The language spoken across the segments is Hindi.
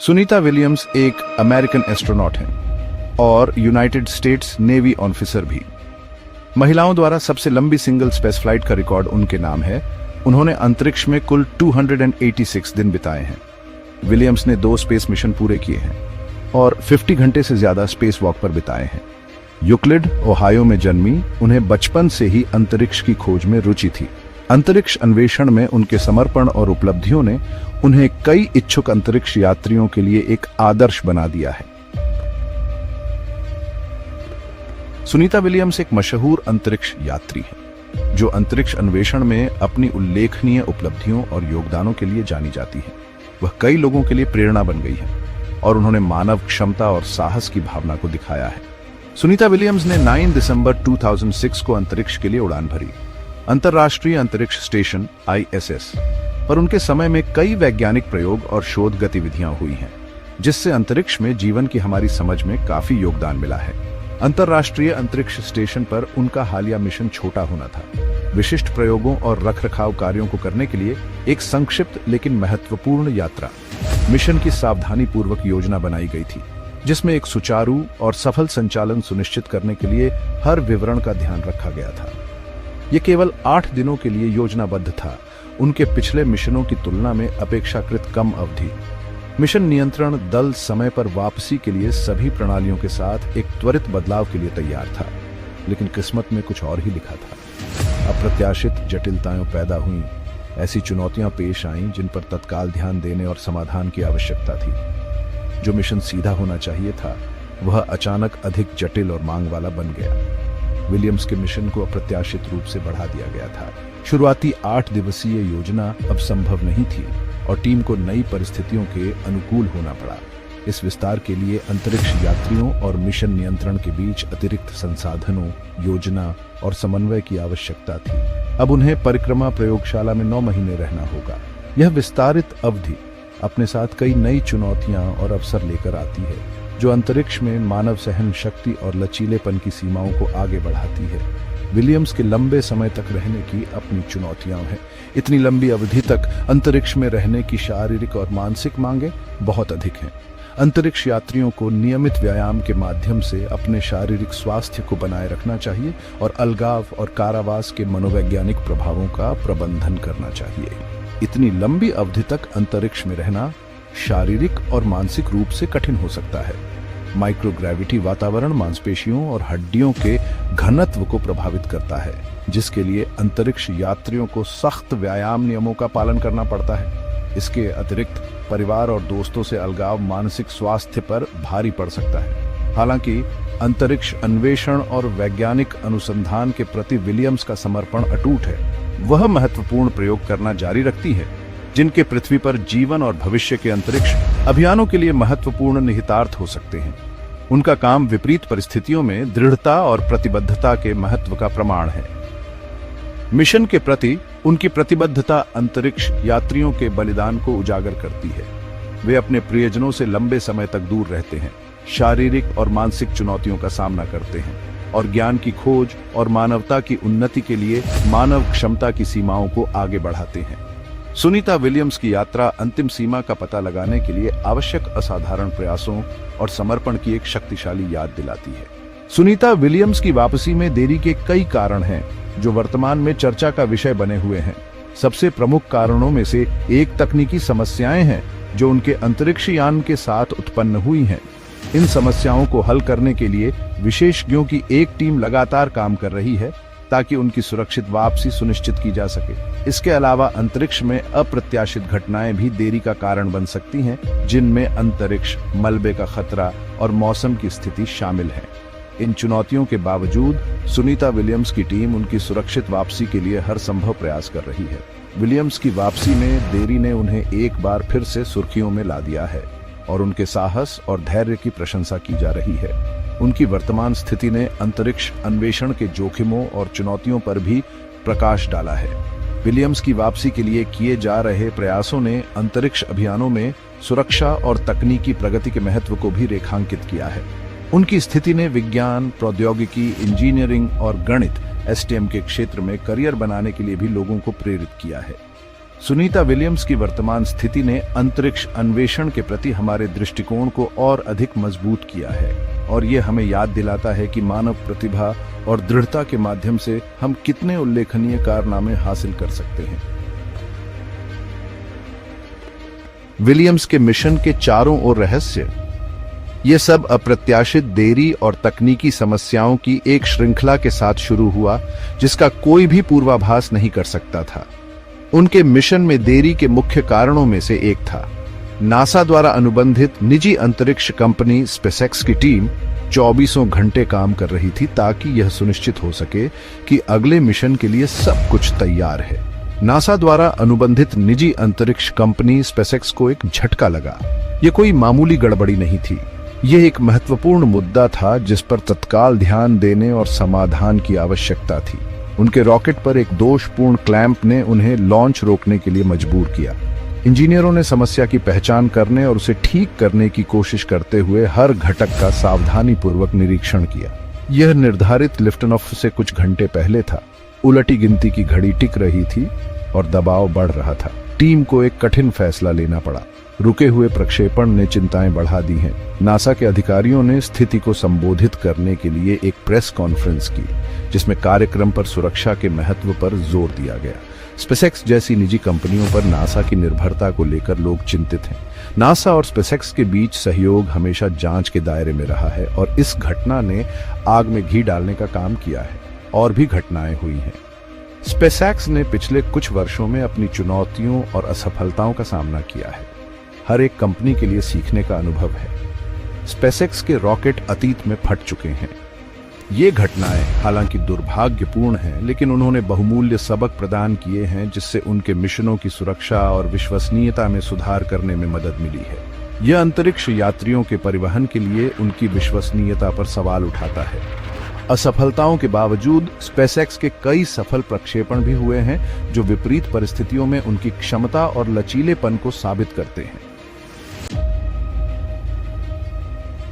सुनीता विलियम्स एक अमेरिकन एस्ट्रोनॉट हैं और यूनाइटेड स्टेट्स नेवी ऑफिसर भी। महिलाओं द्वारा सबसे लंबी सिंगल स्पेस फ्लाइट का रिकॉर्ड उनके नाम है। उन्होंने अंतरिक्ष में कुल 286 दिन बिताए हैं। विलियम्स ने 2 स्पेस मिशन पूरे किए हैं और 50 घंटे से ज्यादा स्पेस वॉक पर बिताए हैं। यूक्लिड, ओहायो में जन्मी, उन्हें बचपन से ही अंतरिक्ष की खोज में रुचि थी। अंतरिक्ष अन्वेषण में उनके समर्पण और उपलब्धियों ने उन्हें कई इच्छुक अंतरिक्ष यात्रियों के लिए एक आदर्श बना दिया है। सुनीता विलियम्स एक मशहूर अंतरिक्ष यात्री हैं, जो अंतरिक्ष अन्वेषण में अपनी उल्लेखनीय उपलब्धियों और योगदानों के लिए जानी जाती हैं। वह कई लोगों के लिए प्रेरणा बन गई है और उन्होंने मानव क्षमता और साहस की भावना को दिखाया है। सुनीता विलियम्स ने 9 दिसंबर 2006 को अंतरिक्ष के लिए उड़ान भरी। अंतर्राष्ट्रीय अंतरिक्ष स्टेशन ISS पर उनके समय में कई वैज्ञानिक प्रयोग और शोध गतिविधियां हुई हैं, जिससे अंतरिक्ष में जीवन की हमारी समझ में काफी योगदान मिला है। अंतर्राष्ट्रीय अंतरिक्ष स्टेशन पर उनका हालिया मिशन छोटा होना था। विशिष्ट प्रयोगों और रखरखाव कार्यों को करने के लिए एक संक्षिप्त लेकिन महत्वपूर्ण यात्रा मिशन की सावधानी पूर्वक योजना बनाई गई थी, जिसमें एक सुचारू और सफल संचालन सुनिश्चित करने के लिए हर विवरण का ध्यान रखा गया था। यह केवल 8 दिनों के लिए योजनाबद्ध था, उनके पिछले मिशनों की तुलना में अपेक्षाकृत कम अवधि। मिशन नियंत्रण दल समय पर वापसी के लिए सभी प्रणालियों के साथ एक त्वरित बदलाव के लिए तैयार था, लेकिन किस्मत में कुछ और ही लिखा था। अप्रत्याशित जटिलताएं पैदा हुईं, ऐसी चुनौतियां पेश आईं जिन पर तत्काल ध्यान देने और समाधान की आवश्यकता थी। जो मिशन सीधा होना चाहिए था, वह अचानक अधिक जटिल और मांग वाला बन गया। विलियम्स के मिशन को अप्रत्याशित रूप से बढ़ा दिया गया था। शुरुआती 8 दिवसीय योजना अब संभव नहीं थी और टीम को नई परिस्थितियों के अनुकूल होना पड़ा। इस विस्तार के लिए अंतरिक्ष यात्रियों और मिशन नियंत्रण के बीच अतिरिक्त संसाधनों, योजना और समन्वय की आवश्यकता थी। अब उन्हें परिक्रमा प्रयोगशाला में 9 महीने रहना होगा। यह विस्तारित अवधि अपने साथ कई नई चुनौतियां और अवसर लेकर आती है, जो अंतरिक्ष में मानव सहन शक्ति और लचीलेपन की सीमाओं को आगे बढ़ाती है। विलियम्स के लंबे समय तक रहने की अपनी चुनौतियां हैं। इतनी लंबी अवधि तक अंतरिक्ष में रहने की शारीरिक और मानसिक मांगें बहुत अधिक हैं। अंतरिक्ष यात्रियों को नियमित व्यायाम के माध्यम से अपने शारीरिक स्वास्थ्य को बनाए रखना चाहिए और अलगाव और कारावास के मनोवैज्ञानिक प्रभावों का प्रबंधन करना चाहिए। इतनी लंबी अवधि तक अंतरिक्ष में रहना शारीरिक और मानसिक रूप से कठिन हो सकता है। माइक्रोग्रेविटी वातावरण मांसपेशियों और हड्डियों के घनत्व को प्रभावित करता है, जिसके लिए अंतरिक्ष यात्रियों को सख्त व्यायाम नियमों का पालन करना पड़ता है। इसके अतिरिक्त परिवार और दोस्तों से अलगाव मानसिक स्वास्थ्य पर भारी पड़ सकता है। हालांकि अंतरिक्ष अन्वेषण और वैज्ञानिक अनुसंधान के प्रति विलियम्स का समर्पण अटूट है। वह महत्वपूर्ण प्रयोग करना जारी रखती है, जिनके पृथ्वी पर जीवन और भविष्य के अंतरिक्ष अभियानों के लिए महत्वपूर्ण निहितार्थ हो सकते हैं। उनका काम विपरीत परिस्थितियों में दृढ़ता और प्रतिबद्धता के महत्व का प्रमाण है। मिशन के प्रति उनकी प्रतिबद्धता अंतरिक्ष यात्रियों के बलिदान को उजागर करती है। वे अपने प्रियजनों से लंबे समय तक दूर रहते हैं, शारीरिक और मानसिक चुनौतियों का सामना करते हैं और ज्ञान की खोज और मानवता की उन्नति के लिए मानव क्षमता की सीमाओं को आगे बढ़ाते हैं। सुनीता विलियम्स की यात्रा अंतिम सीमा का पता लगाने के लिए आवश्यक असाधारण प्रयासों और समर्पण की एक शक्तिशाली याद दिलाती है। सुनीता विलियम्स की वापसी में देरी के कई कारण हैं, जो वर्तमान में चर्चा का विषय बने हुए हैं। सबसे प्रमुख कारणों में से एक तकनीकी समस्याएं हैं, जो उनके अंतरिक्ष यान के साथ उत्पन्न हुई हैं। इन समस्याओं को हल करने के लिए विशेषज्ञों की एक टीम लगातार काम कर रही है, ताकि उनकी सुरक्षित वापसी सुनिश्चित की जा सके। इसके अलावा अंतरिक्ष में अप्रत्याशित घटनाएं भी देरी का कारण बन सकती हैं, जिनमें अंतरिक्ष मलबे का खतरा और मौसम की स्थिति शामिल है। इन चुनौतियों के बावजूद सुनीता विलियम्स की टीम उनकी सुरक्षित वापसी के लिए हर संभव प्रयास कर रही है। विलियम्स की वापसी में देरी ने उन्हें एक बार फिर से सुर्खियों में ला दिया है और उनके साहस और धैर्य की प्रशंसा की जा रही है। उनकी वर्तमान स्थिति ने अंतरिक्ष अन्वेषण के जोखिमों और चुनौतियों पर भी प्रकाश डाला है। विलियम्स की वापसी के लिए किए जा रहे प्रयासों ने अंतरिक्ष अभियानों में सुरक्षा और तकनीकी प्रगति के महत्व को भी रेखांकित किया है। उनकी स्थिति ने विज्ञान, प्रौद्योगिकी, इंजीनियरिंग और गणित STEM के क्षेत्र में करियर बनाने के लिए भी लोगों को प्रेरित किया है। सुनीता विलियम्स की वर्तमान स्थिति ने अंतरिक्ष अन्वेषण के प्रति हमारे दृष्टिकोण को और अधिक मजबूत किया है और ये हमें याद दिलाता है कि मानव प्रतिभा और दृढ़ता के माध्यम से हम कितने उल्लेखनीय कारनामे हासिल कर सकते हैं। विलियम्स के मिशन के चारों ओर रहस्य, ये सब अप्रत्याशित देरी और तकनीकी समस्याओं की एक श्रृंखला के साथ शुरू हुआ जिसका कोई भी पूर्वाभास नहीं कर सकता था। उनके मिशन में देरी के मुख्य कारणों में से एक था नासा द्वारा अनुबंधित निजी अंतरिक्ष कंपनी स्पेसएक्स की टीम 24 घंटे काम कर रही थी ताकि यह सुनिश्चित हो सके कि अगले मिशन के लिए सब कुछ तैयार है। नासा द्वारा अनुबंधित निजी अंतरिक्ष कंपनी स्पेसएक्स को एक झटका लगा। यह कोई मामूली गड़बड़ी नहीं थी, यह एक महत्वपूर्ण मुद्दा था जिस पर तत्काल ध्यान देने और समाधान की आवश्यकता थी। उनके रॉकेट पर एक दोषपूर्ण क्लैंप ने उन्हें लॉन्च रोकने के लिए मजबूर किया। इंजीनियरों ने समस्या की पहचान करने और उसे ठीक करने की कोशिश करते हुए हर घटक का सावधानीपूर्वक निरीक्षण किया। यह निर्धारित लिफ्ट ऑफ से कुछ घंटे पहले था। उलटी गिनती की घड़ी टिक रही थी और दबाव बढ़ रहा था। टीम को एक कठिन फैसला लेना पड़ा। रुके हुए प्रक्षेपण ने चिंताएं बढ़ा दी हैं। नासा के अधिकारियों ने स्थिति को संबोधित करने के लिए एक प्रेस कॉन्फ्रेंस की जिसमें कार्यक्रम पर सुरक्षा के महत्व पर जोर दिया गया। स्पेसएक्स जैसी निजी कंपनियों पर नासा की निर्भरता को लेकर लोग चिंतित हैं। नासा और स्पेसएक्स के बीच सहयोग हमेशा जांच के दायरे में रहा है और इस घटना ने आग में घी डालने का काम किया है। और भी घटनाएं हुई हैं। स्पेसएक्स ने पिछले कुछ वर्षों में अपनी चुनौतियों और असफलताओं का सामना किया है। हर एक कंपनी के लिए सीखने का अनुभव है। स्पेसएक्स के रॉकेट अतीत में फट चुके हैं। ये घटनाएं हालांकि दुर्भाग्यपूर्ण हैं, लेकिन उन्होंने बहुमूल्य सबक प्रदान किए हैं जिससे उनके मिशनों की सुरक्षा और विश्वसनीयता में सुधार करने में मदद मिली है। यह अंतरिक्ष यात्रियों के परिवहन के लिए उनकी विश्वसनीयता पर सवाल उठाता है। असफलताओं के बावजूद स्पेसएक्स के कई सफल प्रक्षेपण भी हुए हैं जो विपरीत परिस्थितियों में उनकी क्षमता और लचीलेपन को साबित करते हैं।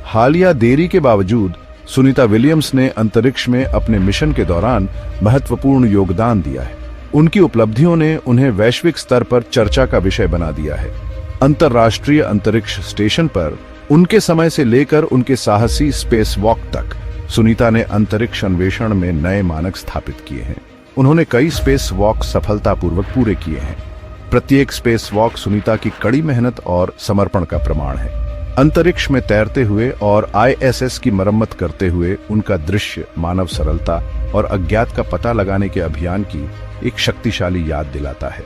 हालिया देरी के बावजूद सुनीता विलियम्स ने अंतरिक्ष में अपने मिशन के दौरान महत्वपूर्ण योगदान दिया है। उनकी उपलब्धियों ने उन्हें वैश्विक स्तर पर चर्चा का विषय बना दिया है। अंतर्राष्ट्रीय अंतरिक्ष स्टेशन पर उनके समय से लेकर उनके साहसी स्पेस वॉक तक सुनीता ने अंतरिक्ष अन्वेषण में नए मानक स्थापित किए हैं। उन्होंने कई स्पेस वॉक सफलतापूर्वक पूरे किए हैं। प्रत्येक स्पेस वॉक सुनीता की कड़ी मेहनत और समर्पण का प्रमाण है। अंतरिक्ष में तैरते हुए और आईएसएस की मरम्मत करते हुए उनका दृश्य मानव सरलता और अज्ञात का पता लगाने के अभियान की एक शक्तिशाली याद दिलाता है।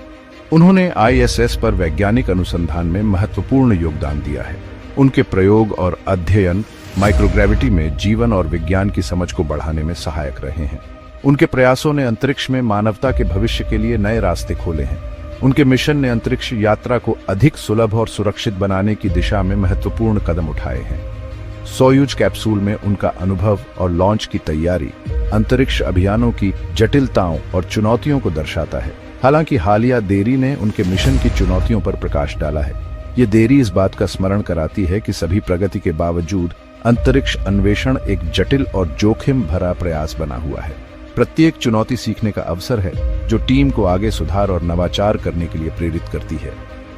उन्होंने आईएसएस पर वैज्ञानिक अनुसंधान में महत्वपूर्ण योगदान दिया है। उनके प्रयोग और अध्ययन माइक्रोग्रेविटी में जीवन और विज्ञान की समझ को बढ़ाने में सहायक रहे हैं। उनके प्रयासों ने अंतरिक्ष में मानवता के भविष्य के लिए नए रास्ते खोले हैं। उनके मिशन ने अंतरिक्ष यात्रा को अधिक सुलभ और सुरक्षित बनाने की दिशा में महत्वपूर्ण कदम उठाए हैं। सोयूज कैप्सूल में उनका अनुभव और लॉन्च की तैयारी अंतरिक्ष अभियानों की जटिलताओं और चुनौतियों को दर्शाता है। हालांकि हालिया देरी ने उनके मिशन की चुनौतियों पर प्रकाश डाला है। ये देरी इस बात का स्मरण कराती है कि सभी प्रगति के बावजूद अंतरिक्ष अन्वेषण एक जटिल और जोखिम भरा प्रयास बना हुआ है। प्रत्येक चुनौती सीखने का अवसर है जो टीम को आगे सुधार और नवाचार करने के लिए प्रेरित करती है।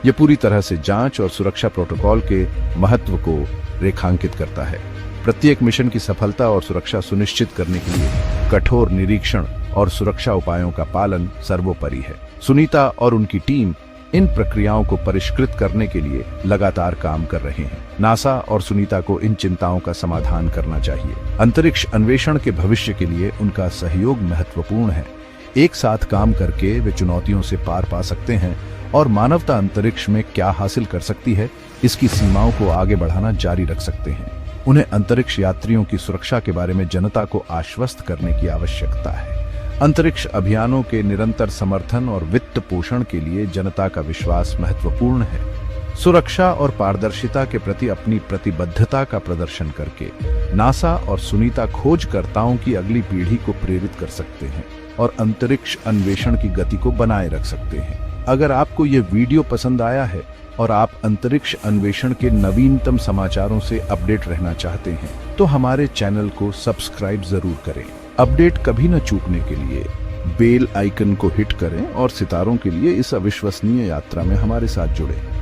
यह पूरी तरह से जांच और सुरक्षा प्रोटोकॉल के महत्व को रेखांकित करता है। प्रत्येक मिशन की सफलता और सुरक्षा सुनिश्चित करने के लिए कठोर निरीक्षण और सुरक्षा उपायों का पालन सर्वोपरि है। सुनीता और उनकी टीम इन प्रक्रियाओं को परिष्कृत करने के लिए लगातार काम कर रहे हैं। नासा और सुनीता को इन चिंताओं का समाधान करना चाहिए। अंतरिक्ष अन्वेषण के भविष्य के लिए उनका सहयोग महत्वपूर्ण है। एक साथ काम करके वे चुनौतियों से पार पा सकते हैं और मानवता अंतरिक्ष में क्या हासिल कर सकती है, इसकी सीमाओं को आगे बढ़ाना जारी रख सकते हैं। उन्हें अंतरिक्ष यात्रियों की सुरक्षा के बारे में जनता को आश्वस्त करने की आवश्यकता है। अंतरिक्ष अभियानों के निरंतर समर्थन और वित्त पोषण के लिए जनता का विश्वास महत्वपूर्ण है। सुरक्षा और पारदर्शिता के प्रति अपनी प्रतिबद्धता का प्रदर्शन करके नासा और सुनीता खोजकर्ताओं की अगली पीढ़ी को प्रेरित कर सकते हैं और अंतरिक्ष अन्वेषण की गति को बनाए रख सकते हैं। अगर आपको यह वीडियो पसंद आया है और आप अंतरिक्ष अन्वेषण के नवीनतम समाचारों से अपडेट रहना चाहते हैं तो हमारे चैनल को सब्सक्राइब जरूर करें। अपडेट कभी न चूकने के लिए बेल आइकन को हिट करें और सितारों के लिए इस अविश्वसनीय यात्रा में हमारे साथ जुड़ें।